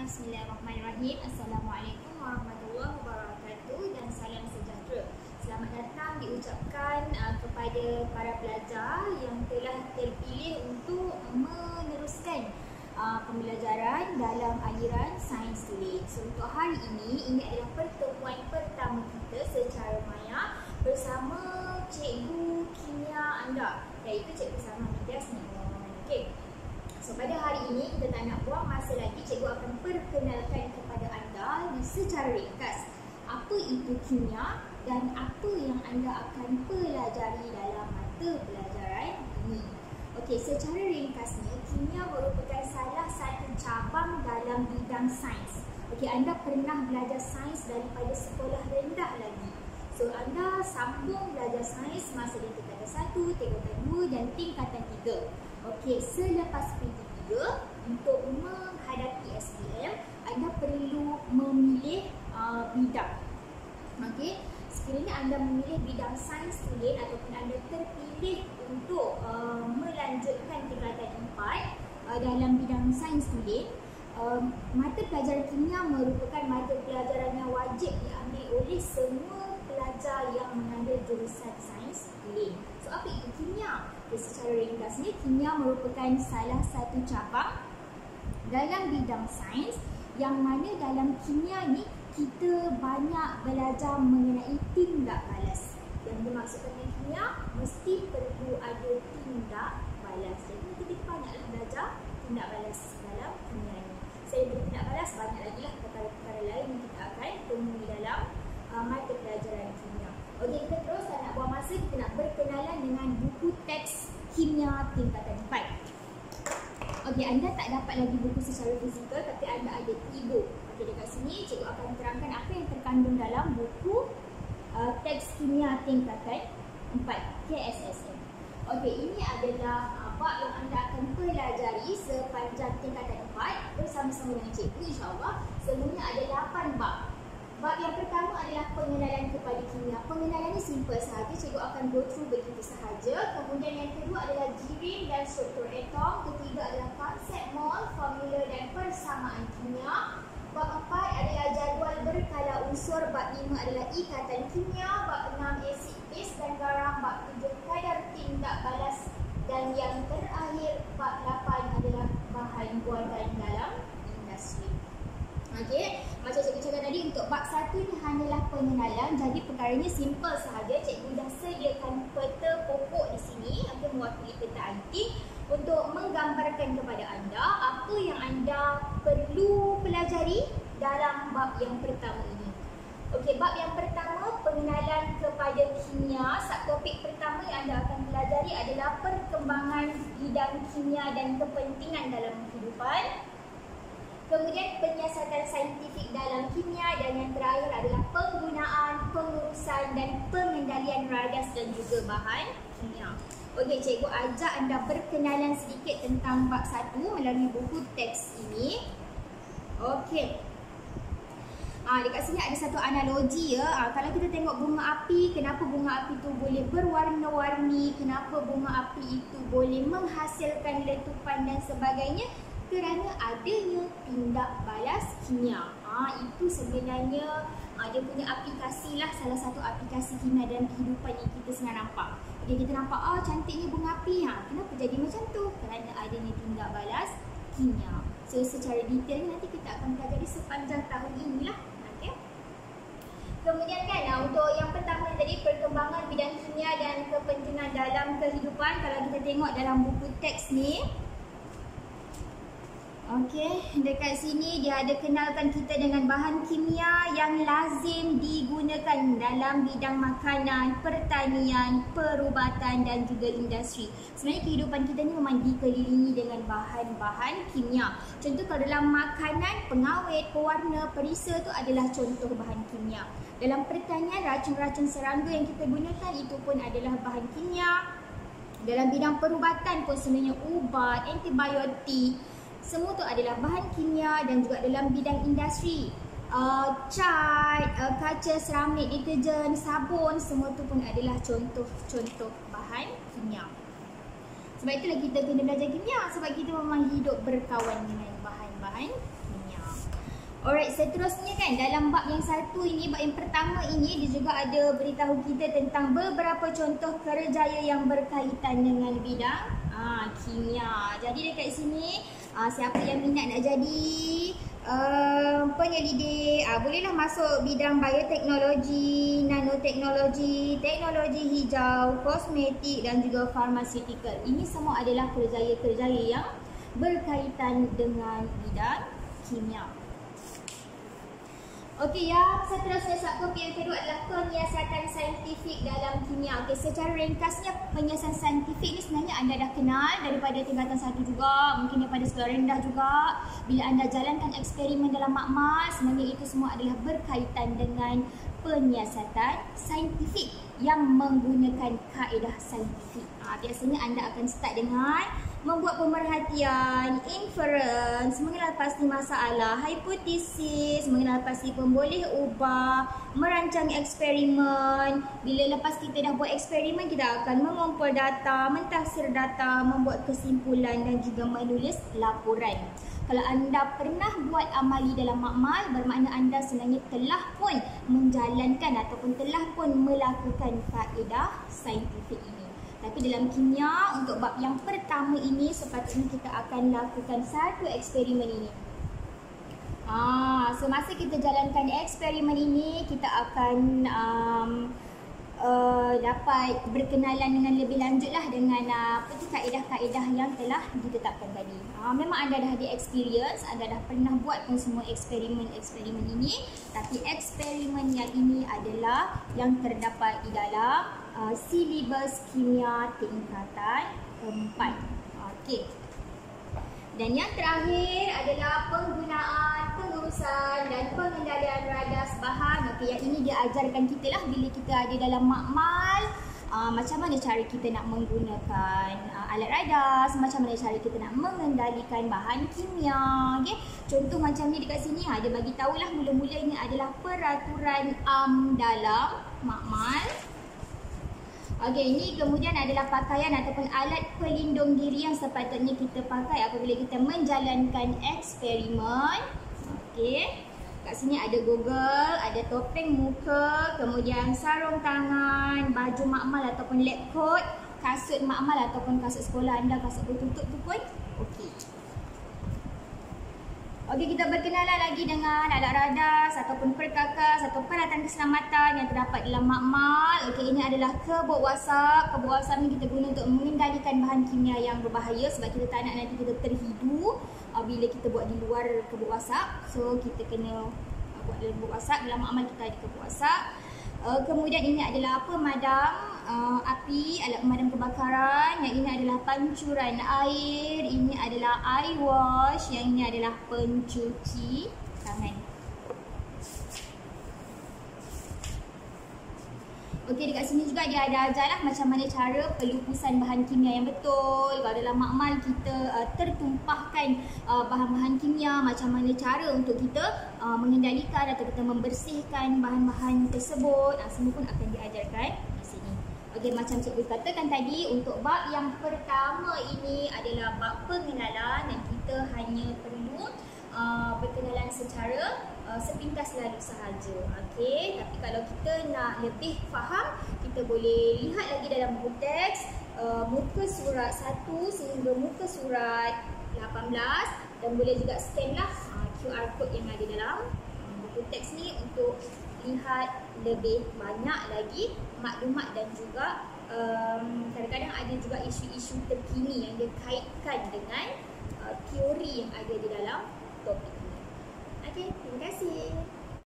Bismillahirrahmanirrahim. Assalamualaikum warahmatullahi wabarakatuh dan salam sejahtera. Selamat datang diucapkan kepada para pelajar yang telah terpilih untuk meneruskan pembelajaran dalam aliran sains tulis. So, untuk hari ini adalah pertemuan pertama kita secara maya bersama cikgu kimia anda, iaitu Cikgu Salma Nidyasni. Okey. So, pada hari ini kita tak nak buang masa lagi. Cikgu akan perkenalkan kepada anda secara ringkas apa itu kimia dan apa yang anda akan pelajari dalam mata pelajaran ini. Okey, secara ringkasnya, kimia merupakan salah satu cabang dalam bidang sains. Okey, anda pernah belajar sains daripada sekolah rendah lagi. So, anda sambung belajar sains masa di tingkatan 1, tingkatan 2 dan tingkatan 3. Okey, selepas P3 untuk menghadapi SPM, anda perlu memilih bidang. Okey, sekiranya anda memilih bidang sains tulis ataupun anda terpilih untuk melanjutkan tingkatan 4 dalam bidang sains tulis, mata pelajaran kimia merupakan mata pelajaran yang wajib diambil oleh semua pelajar yang mengambil jurusan sains tulis. So, apa itu kimia? Secara ringkasnya, kimia merupakan salah satu cabang dalam bidang sains yang mana dalam kimia ni kita banyak belajar mengenai tindak balas. Yang dimaksudkan dengan kimia, mesti perlu ada tindak balas. Jadi kita banyaklah belajar tindak balas dalam kimia ni. Selain tindak balas, banyak lagi lah perkara-perkara lain yang kita akan temui dalam mata pelajaran kimia. Okey, kita terus tak nak buang masa, kita nak berkenalan dengan buku teks kimia tingkatan 4. Okey, anda tak dapat lagi buku secara fizikal tapi anda ada e-book. Okey, dekat sini cikgu akan terangkan apa yang terkandung dalam buku teks kimia tingkatan 4 KSSM. Okey, ini adalah bab yang anda akan pelajari sepanjang tingkatan 4 bersama-sama dengan cikgu, insya-Allah. Semuanya ada 8 bab. Bab yang pertama adalah pengenalan kepada kimia. Pengenalan ni simple sahaja, cikgu akan go through begitu sahaja. Kemudian yang kedua adalah giring dan struktur atom. Ketiga adalah konsep mol, formula dan persamaan kimia. Bab 4 adalah jadual berkala unsur. Bab 5 adalah ikatan kimia. Bab 6 asid, base dan garam. Bab 7 kadar tindak balas. Dan yang terakhir bab 8 adalah bahan buatan dalam industri. Okey, macam cikgu cakap tadi, untuk bab 1 ni hanyalah pengenalan. Jadi perkaranya simple sahaja. Cikgu dah sediakan peta pokok di sini, okey, mewakili peta IT untuk menggambarkan kepada anda apa yang anda perlu pelajari dalam bab yang pertama ini. Okey, bab yang pertama, pengenalan kepada kimia. Subtopik pertama yang anda akan pelajari adalah perkembangan bidang kimia dan kepentingan dalam kehidupan. Kemudian penyiasatan saintifik dalam kimia, dan yang terakhir adalah penggunaan, pengurusan dan pengendalian ragas dan juga bahan kimia. Okey, cikgu ajak anda berkenalan sedikit tentang bab 1 melalui buku teks ini. Okey. Dekat sini ada satu analogi ya. Kalau kita tengok bunga api, kenapa bunga api itu boleh berwarna-warni, kenapa bunga api itu boleh menghasilkan letupan dan sebagainya? Kerana adanya tindak balas kimia. Itu sebenarnya dia punya aplikasi lah, salah satu aplikasi kimia dalam kehidupan yang kita senang nampak. Jadi kita nampak, cantiknya bunga api. Kenapa jadi macam tu? Kerana adanya tindak balas kimia. So, secara detailnya nanti kita akan pelajari sepanjang tahun inilah. Okay. Kemudian kan, untuk yang pertama tadi, perkembangan bidang kimia dan kepentingan dalam kehidupan. Kalau kita tengok dalam buku teks ni, okey, dekat sini dia ada kenalkan kita dengan bahan kimia yang lazim digunakan dalam bidang makanan, pertanian, perubatan dan juga industri. Sebenarnya kehidupan kita ni memang dikelilingi dengan bahan-bahan kimia. Contoh kalau dalam makanan, pengawet, pewarna, perisa tu adalah contoh bahan kimia. Dalam pertanian, racun-racun serangga yang kita gunakan itu pun adalah bahan kimia. Dalam bidang perubatan pun sebenarnya ubat, antibiotik, semua tu adalah bahan kimia. Dan juga dalam bidang industri, cat, kaca, seramik, deterjen, sabun, semua tu pun adalah contoh-contoh bahan kimia. Sebab itulah kita kena belajar kimia, sebab kita memang hidup berkawan dengan bahan-bahan kimia. Alright, seterusnya kan dalam bab yang satu ini, bab yang pertama ini, dia juga ada beritahu kita tentang beberapa contoh kerjaya yang berkaitan dengan bidang kimia. Jadi dekat sini, siapa yang minat nak jadi penyelidik, bolehlah masuk bidang bioteknologi, nanoteknologi, teknologi hijau, kosmetik dan juga pharmaceutical. Ini semua adalah kerjaya-kerjaya yang berkaitan dengan bidang kimia. Okey, yang seterusnya subtopik yang kedua adalah penyiasatan saintifik dalam kimia. Okey, secara ringkasnya penyiasatan saintifik ni sebenarnya anda dah kenal daripada tingkatan 1 juga, mungkin daripada sekolah rendah juga. Bila anda jalankan eksperimen dalam makmal, sebenarnya itu semua adalah berkaitan dengan penyiasatan saintifik yang menggunakan kaedah saintifik. Biasanya anda akan start dengan membuat pemerhatian, inference, mengenal pasti masalah, hipotesis, mengenal pasti pemboleh ubah, merancang eksperimen. Bila lepas kita dah buat eksperimen, kita akan mengumpul data, mentafsir data, membuat kesimpulan dan juga menulis laporan. Kalau anda pernah buat amali dalam makmal, bermakna anda sebenarnya telah pun menjalankan ataupun telah pun melakukan kaedah saintifik ini. Tapi dalam kimia, untuk bab yang pertama ini, sepatutnya kita akan lakukan satu eksperimen ini. Semasa kita jalankan eksperimen ini, kita akan dapat berkenalan dengan lebih lanjut lah dengan kaedah-kaedah yang telah ditetapkan tadi. Memang anda dah ada experience, anda dah pernah buat pun semua eksperimen-eksperimen ini. Tapi eksperimen yang ini adalah yang terdapat di dalam silibus kimia tingkatan 4. Okey. Dan yang terakhir adalah penggunaan, pengurusan dan pengendalian radas bahan. Okey, yang ini dia ajarkan kita lah bila kita ada dalam makmal, macam mana cara kita nak menggunakan alat radas, macam mana cara kita nak mengendalikan bahan kimia. Okey, contoh macam ni dekat sini dia bagi tahulah mula-mula ini adalah peraturan dalam makmal. Okey, ini kemudian adalah pakaian ataupun alat pelindung diri yang sepatutnya kita pakai apabila kita menjalankan eksperimen. Okey, kat sini ada goggle, ada topeng muka, kemudian sarung tangan, baju makmal ataupun lab coat, kasut makmal ataupun kasut sekolah anda, kasut bertutup tu pun okey. Okey, kita berkenalan lagi dengan alat radas ataupun perkakas atau peralatan keselamatan yang terdapat dalam makmal. Okey, ini adalah kebok wasap. Kebok wasap ni kita guna untuk mengendalikan bahan kimia yang berbahaya sebab kita tak nak nanti kita terhidu bila kita buat di luar kebok wasap. So, kita kena buat dalam kebok wasap. Dalam makmal kita ada kebok wasap. Kemudian ini adalah pemadam api, alat pemadam kebakaran. Yang ini adalah pancuran air. Ini adalah eye wash. Yang ini adalah pencuci tangan. Okey, dekat sini juga dia ada ajarlah macam mana cara pelupusan bahan kimia yang betul. Kalau dalam makmal kita tertumpahkan bahan-bahan kimia, macam mana cara untuk kita mengendalikan atau kita membersihkan bahan-bahan tersebut. Semua pun akan diajarkan di sini. Okey, macam cikgu katakan tadi, untuk bab yang pertama ini adalah bab pengenalan dan kita hanya perlu berkenalan secara sepintas lalu sahaja. Okey, tapi kalau kita nak lebih faham, kita boleh lihat lagi dalam buku teks muka surat 1 sehingga muka surat 18 dan boleh juga scan lah QR code yang ada dalam buku teks ni untuk lihat lebih banyak lagi maklumat dan juga kadang-kadang ada juga isu-isu terkini yang dia kaitkan dengan teori yang ada di dalam topik ini. Okey, terima kasih.